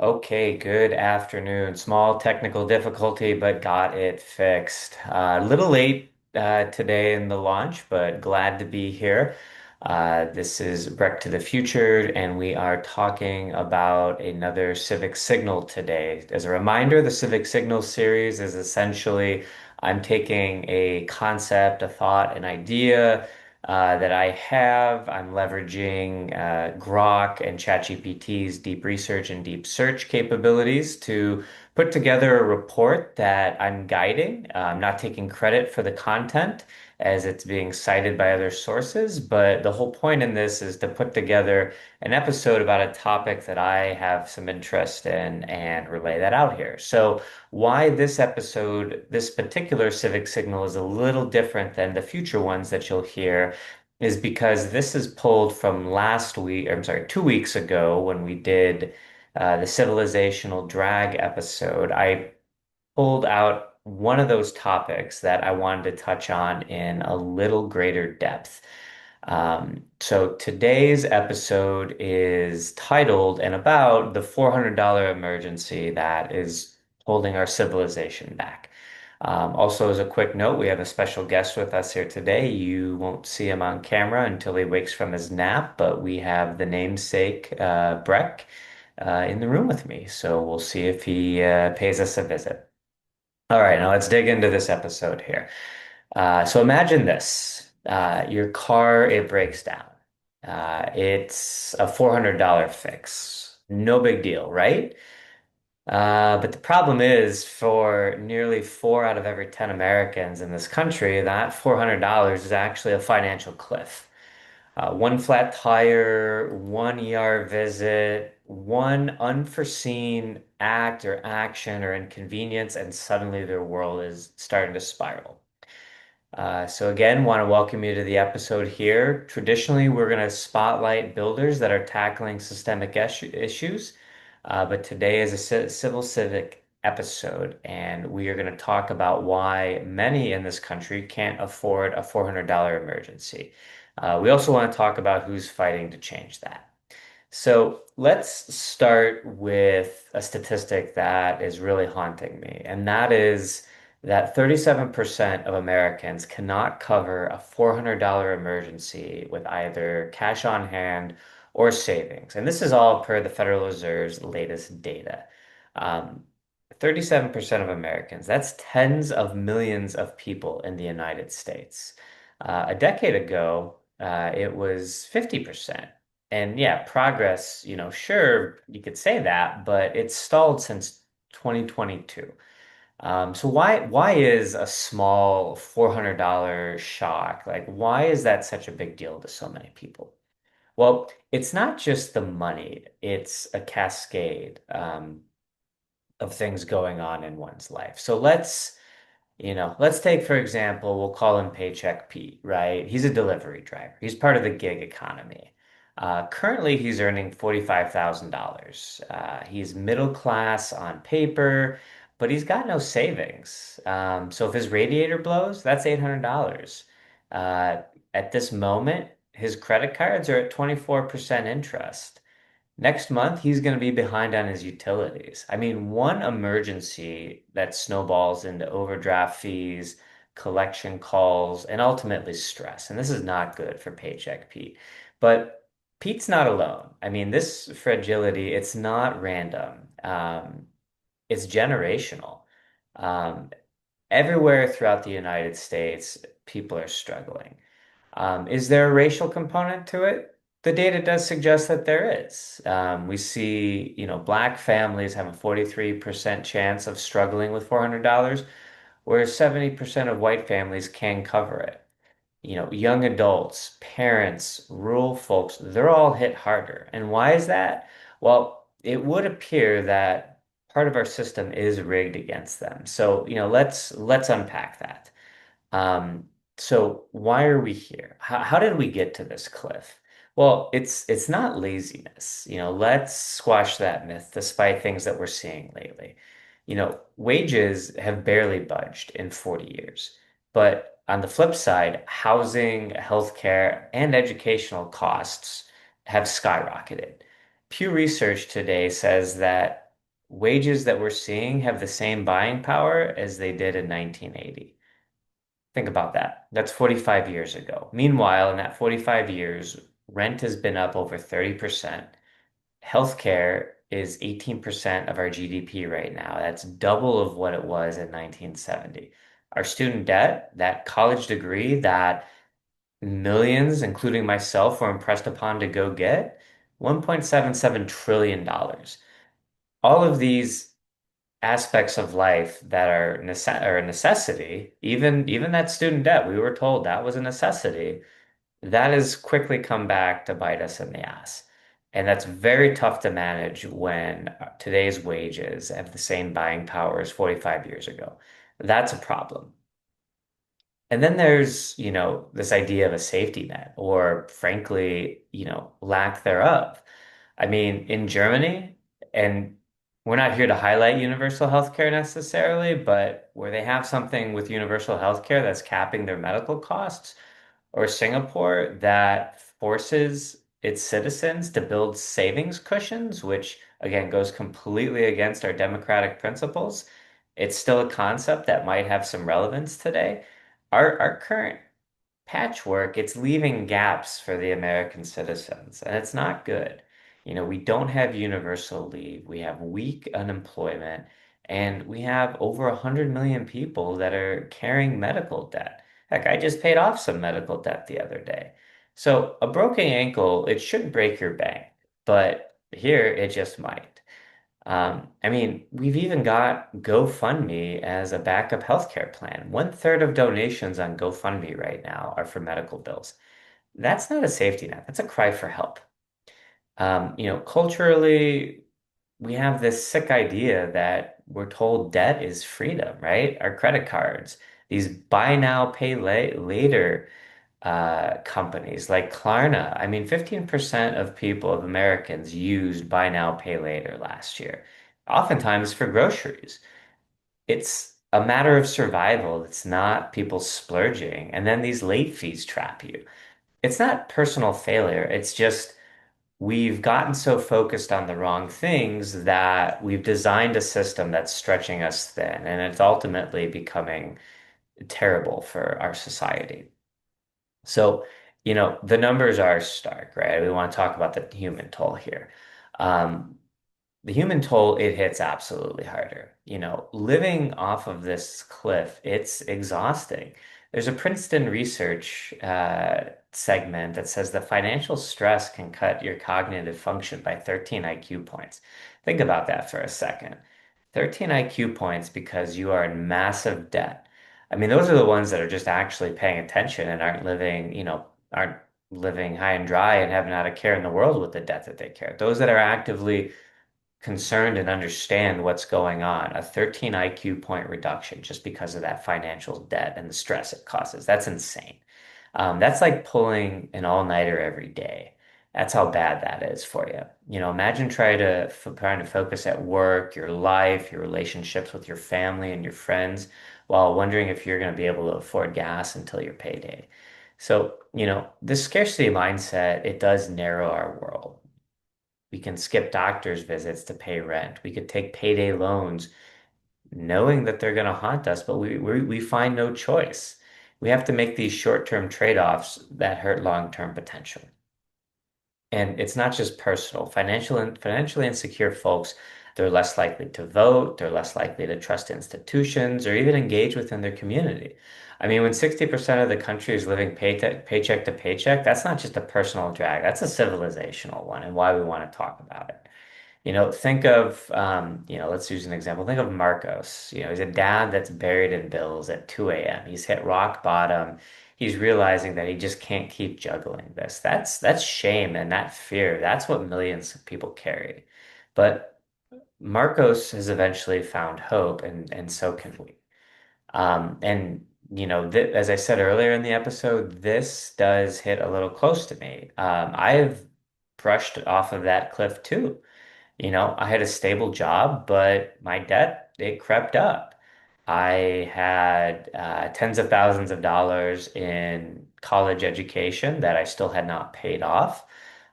Okay, good afternoon. Small technical difficulty, but got it fixed. A little late today in the launch, but glad to be here. This is Breck to the Future, and we are talking about another Civic Signal today. As a reminder, the Civic Signal series is essentially I'm taking a concept, a thought, an idea that I have. I'm leveraging Grok and ChatGPT's deep research and deep search capabilities to put together a report that I'm guiding. I'm not taking credit for the content as it's being cited by other sources, but the whole point in this is to put together an episode about a topic that I have some interest in and relay that out here. So, why this episode, this particular Civic Signal is a little different than the future ones that you'll hear is because this is pulled from last week, or I'm sorry, 2 weeks ago when we did the civilizational drag episode. I pulled out one of those topics that I wanted to touch on in a little greater depth. So today's episode is titled and about the $400 emergency that is holding our civilization back. Also, as a quick note, we have a special guest with us here today. You won't see him on camera until he wakes from his nap, but we have the namesake, Breck, in the room with me. So we'll see if he pays us a visit. All right, now let's dig into this episode here. So imagine this. Your car, it breaks down. It's a $400 fix. No big deal, right? But the problem is, for nearly 4 out of every 10 Americans in this country, that $400 is actually a financial cliff. One flat tire, one ER visit, one unforeseen act or action or inconvenience, and suddenly their world is starting to spiral. So again, want to welcome you to the episode here. Traditionally, we're going to spotlight builders that are tackling systemic issues, but today is a civil civic episode, and we are going to talk about why many in this country can't afford a $400 emergency. We also want to talk about who's fighting to change that. So let's start with a statistic that is really haunting me, and that is that 37% of Americans cannot cover a $400 emergency with either cash on hand or savings. And this is all per the Federal Reserve's latest data. Um, 37% of Americans, that's tens of millions of people in the United States. A decade ago, it was 50%. And yeah, progress, sure, you could say that, but it's stalled since 2022. So why is a small $400 shock, like why is that such a big deal to so many people? Well, it's not just the money, it's a cascade of things going on in one's life. So let's take, for example, we'll call him Paycheck Pete, right? He's a delivery driver. He's part of the gig economy. Currently, he's earning $45,000. He's middle class on paper, but he's got no savings. So if his radiator blows, that's $800. Uh, at this moment, his credit cards are at 24% interest. Next month, he's going to be behind on his utilities. I mean, one emergency that snowballs into overdraft fees, collection calls, and ultimately stress. And this is not good for Paycheck Pete. But Pete's not alone. I mean, this fragility, it's not random. It's generational. Um, Everywhere throughout the United States, people are struggling. Is there a racial component to it? The data does suggest that there is. We see, black families have a 43% chance of struggling with $400, whereas 70% of white families can cover it. Young adults, parents, rural folks, they're all hit harder. And why is that? Well, it would appear that part of our system is rigged against them. So, let's unpack that. Um, so why are we here? How did we get to this cliff? Well, it's not laziness. Let's squash that myth despite things that we're seeing lately. Wages have barely budged in 40 years. But on the flip side, housing, healthcare, and educational costs have skyrocketed. Pew Research today says that wages that we're seeing have the same buying power as they did in 1980. Think about that. That's 45 years ago. Meanwhile, in that 45 years, rent has been up over 30%. Healthcare is 18% of our GDP right now. That's double of what it was in 1970. Our student debt, that college degree that millions, including myself, were impressed upon to go get, $1.77 trillion. All of these aspects of life that are a necessity, even that student debt, we were told that was a necessity, that has quickly come back to bite us in the ass. And that's very tough to manage when today's wages have the same buying power as 45 years ago. That's a problem. And then there's, this idea of a safety net, or frankly, lack thereof. I mean, in Germany, and we're not here to highlight universal healthcare necessarily, but where they have something with universal healthcare that's capping their medical costs, or Singapore that forces its citizens to build savings cushions, which again goes completely against our democratic principles. It's still a concept that might have some relevance today. Our current patchwork, it's leaving gaps for the American citizens, and it's not good. We don't have universal leave, we have weak unemployment, and we have over 100 million people that are carrying medical debt. Heck, I just paid off some medical debt the other day. So a broken ankle, it shouldn't break your bank, but here it just might. I mean, we've even got GoFundMe as a backup healthcare plan. One third of donations on GoFundMe right now are for medical bills. That's not a safety net. That's a cry for help. Culturally, we have this sick idea that we're told debt is freedom, right? Our credit cards, these buy now, pay later companies like Klarna. I mean, 15% of people, of Americans, used buy now, pay later last year, oftentimes for groceries. It's a matter of survival. It's not people splurging. And then these late fees trap you. It's not personal failure. It's just we've gotten so focused on the wrong things that we've designed a system that's stretching us thin, and it's ultimately becoming terrible for our society. So, the numbers are stark, right? We want to talk about the human toll here. Um, the human toll, it hits absolutely harder. Living off of this cliff, it's exhausting. There's a Princeton research segment that says the financial stress can cut your cognitive function by 13 IQ points. Think about that for a second. 13 IQ points because you are in massive debt. I mean, those are the ones that are just actually paying attention and aren't living high and dry and have not a care in the world with the debt that they carry. Those that are actively concerned and understand what's going on. A 13 IQ point reduction just because of that financial debt and the stress it causes. That's insane. That's like pulling an all-nighter every day. That's how bad that is for you. Imagine trying to focus at work, your life, your relationships with your family and your friends, while wondering if you're going to be able to afford gas until your payday. So, this scarcity mindset, it does narrow our world. We can skip doctor's visits to pay rent. We could take payday loans knowing that they're going to haunt us, but we find no choice. We have to make these short-term trade-offs that hurt long-term potential. And it's not just personal. Financially insecure folks, they're less likely to vote, they're less likely to trust institutions or even engage within their community. I mean, when 60% of the country is living paycheck to paycheck, that's not just a personal drag, that's a civilizational one, and why we want to talk about it. Think of, let's use an example. Think of Marcos. He's a dad that's buried in bills at 2 a.m. He's hit rock bottom. He's realizing that he just can't keep juggling this. That's shame and that fear. That's what millions of people carry. But Marcos has eventually found hope, and so can we. And th as I said earlier in the episode, this does hit a little close to me. I've brushed off of that cliff too. I had a stable job, but my debt, it crept up. I had tens of thousands of dollars in college education that I still had not paid off.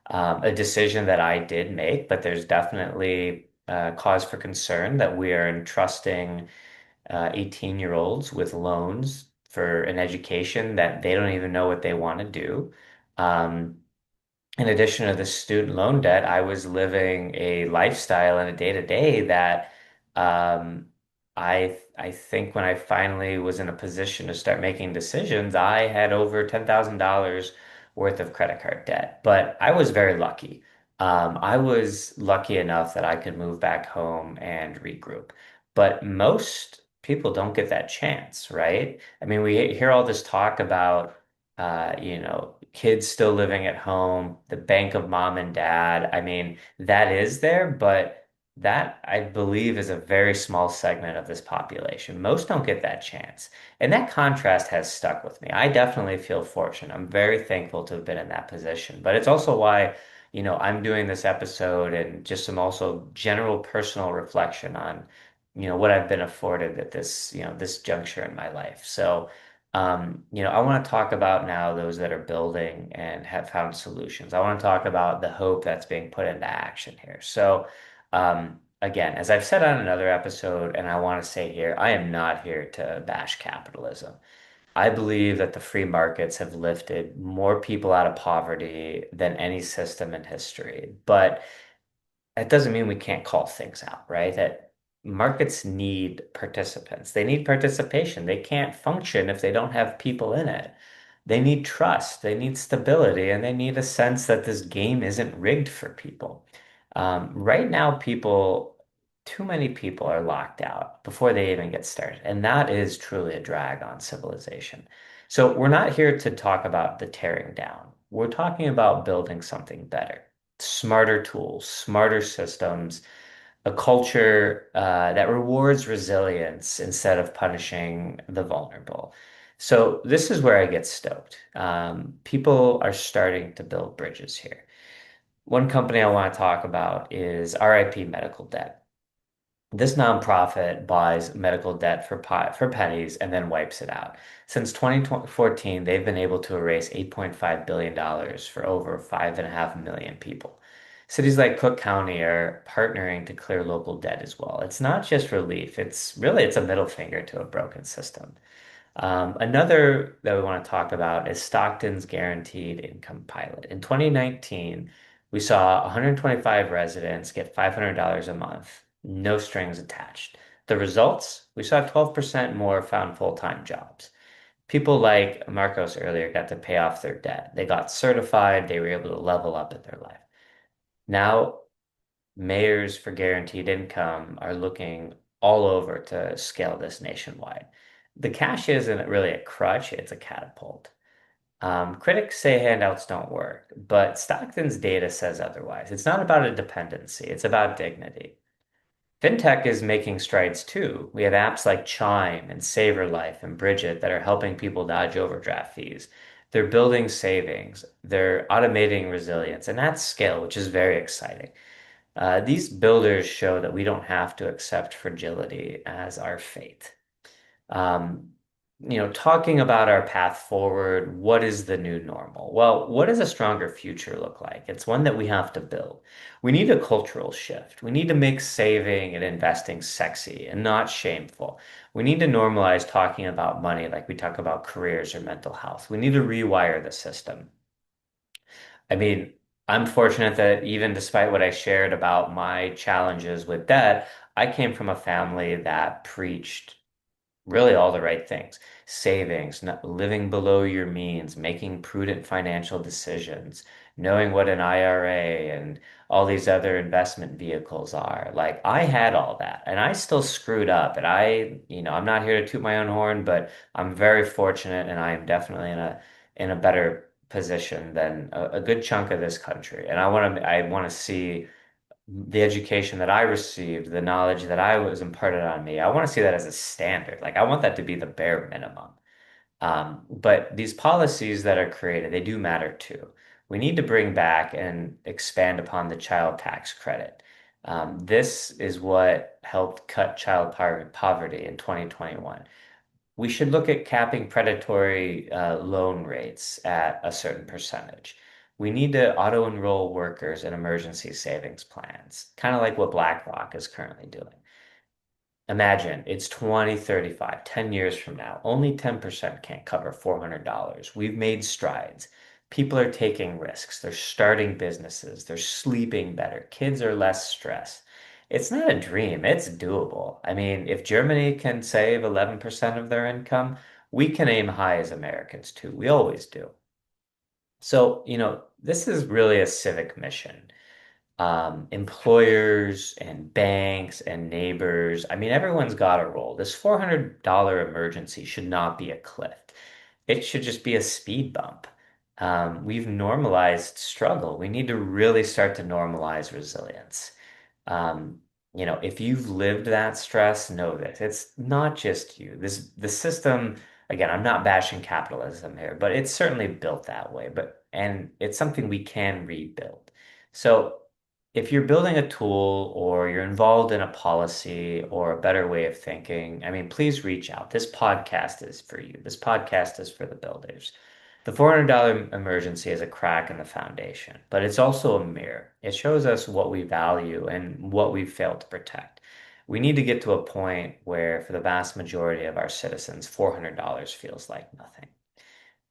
A decision that I did make, but there's definitely cause for concern that we are entrusting 18-year-olds with loans for an education that they don't even know what they want to do. Um, in addition to the student loan debt, I was living a lifestyle and a day-to-day that I think when I finally was in a position to start making decisions, I had over $10,000 worth of credit card debt. But I was very lucky. I was lucky enough that I could move back home and regroup. But most people don't get that chance, right? I mean, we hear all this talk about kids still living at home, the bank of mom and dad. I mean, that is there, but that I believe is a very small segment of this population. Most don't get that chance. And that contrast has stuck with me. I definitely feel fortunate. I'm very thankful to have been in that position. But it's also why, I'm doing this episode and just some also general personal reflection on, what I've been afforded at this juncture in my life. So, I want to talk about now those that are building and have found solutions. I want to talk about the hope that's being put into action here. So, again, as I've said on another episode, and I want to say here, I am not here to bash capitalism. I believe that the free markets have lifted more people out of poverty than any system in history. But that doesn't mean we can't call things out, right? That markets need participants. They need participation. They can't function if they don't have people in it. They need trust, they need stability, and they need a sense that this game isn't rigged for people. Right now, too many people are locked out before they even get started, and that is truly a drag on civilization. So, we're not here to talk about the tearing down. We're talking about building something better, smarter tools, smarter systems, a culture that rewards resilience instead of punishing the vulnerable. So this is where I get stoked. People are starting to build bridges here. One company I want to talk about is RIP Medical Debt. This nonprofit buys medical debt for pennies and then wipes it out. Since 2014, they've been able to erase $8.5 billion for over 5.5 million people. Cities like Cook County are partnering to clear local debt as well. It's not just relief, it's a middle finger to a broken system. Another that we want to talk about is Stockton's Guaranteed Income Pilot. In 2019, we saw 125 residents get $500 a month, no strings attached. The results? We saw 12% more found full-time jobs. People like Marcos earlier got to pay off their debt. They got certified, they were able to level up in their life. Now mayors for guaranteed income are looking all over to scale this nationwide. The cash isn't really a crutch, it's a catapult. Critics say handouts don't work, but Stockton's data says otherwise. It's not about a dependency, it's about dignity. Fintech is making strides too. We have apps like Chime and Saver Life and Bridget that are helping people dodge overdraft fees. They're building savings, they're automating resilience, and that's scale, which is very exciting. These builders show that we don't have to accept fragility as our fate. Um, talking about our path forward, what is the new normal? Well, what does a stronger future look like? It's one that we have to build. We need a cultural shift. We need to make saving and investing sexy and not shameful. We need to normalize talking about money like we talk about careers or mental health. We need to rewire the system. I mean, I'm fortunate that even despite what I shared about my challenges with debt, I came from a family that preached really all the right things. Savings, not living below your means, making prudent financial decisions, knowing what an IRA and all these other investment vehicles are. Like I had all that and I still screwed up. And I'm not here to toot my own horn, but I'm very fortunate and I am definitely in a better position than a good chunk of this country. And I want to see the education that I received, the knowledge that I was imparted on me, I want to see that as a standard. Like I want that to be the bare minimum. But these policies that are created, they do matter too. We need to bring back and expand upon the child tax credit. This is what helped cut poverty in 2021. We should look at capping predatory loan rates at a certain percentage. We need to auto-enroll workers in emergency savings plans, kind of like what BlackRock is currently doing. Imagine it's 2035, 10 years from now. Only 10% can't cover $400. We've made strides. People are taking risks. They're starting businesses. They're sleeping better. Kids are less stressed. It's not a dream. It's doable. I mean, if Germany can save 11% of their income, we can aim high as Americans too. We always do. So, this is really a civic mission. Employers and banks and neighbors. I mean, everyone's got a role. This $400 emergency should not be a cliff. It should just be a speed bump. We've normalized struggle. We need to really start to normalize resilience. Um, if you've lived that stress, know this. It's not just you. The system, again, I'm not bashing capitalism here, but it's certainly built that way. And it's something we can rebuild. So if you're building a tool or you're involved in a policy or a better way of thinking, I mean, please reach out. This podcast is for you. This podcast is for the builders. The $400 emergency is a crack in the foundation, but it's also a mirror. It shows us what we value and what we've failed to protect. We need to get to a point where, for the vast majority of our citizens, $400 feels like nothing.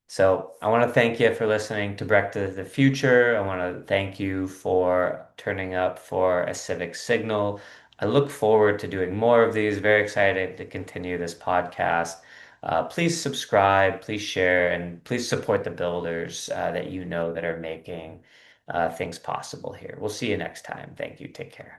So I want to thank you for listening to Breck to the Future. I want to thank you for turning up for a Civic Signal. I look forward to doing more of these. Very excited to continue this podcast. Please subscribe, please share, and please support the builders that you know that are making things possible here. We'll see you next time. Thank you. Take care.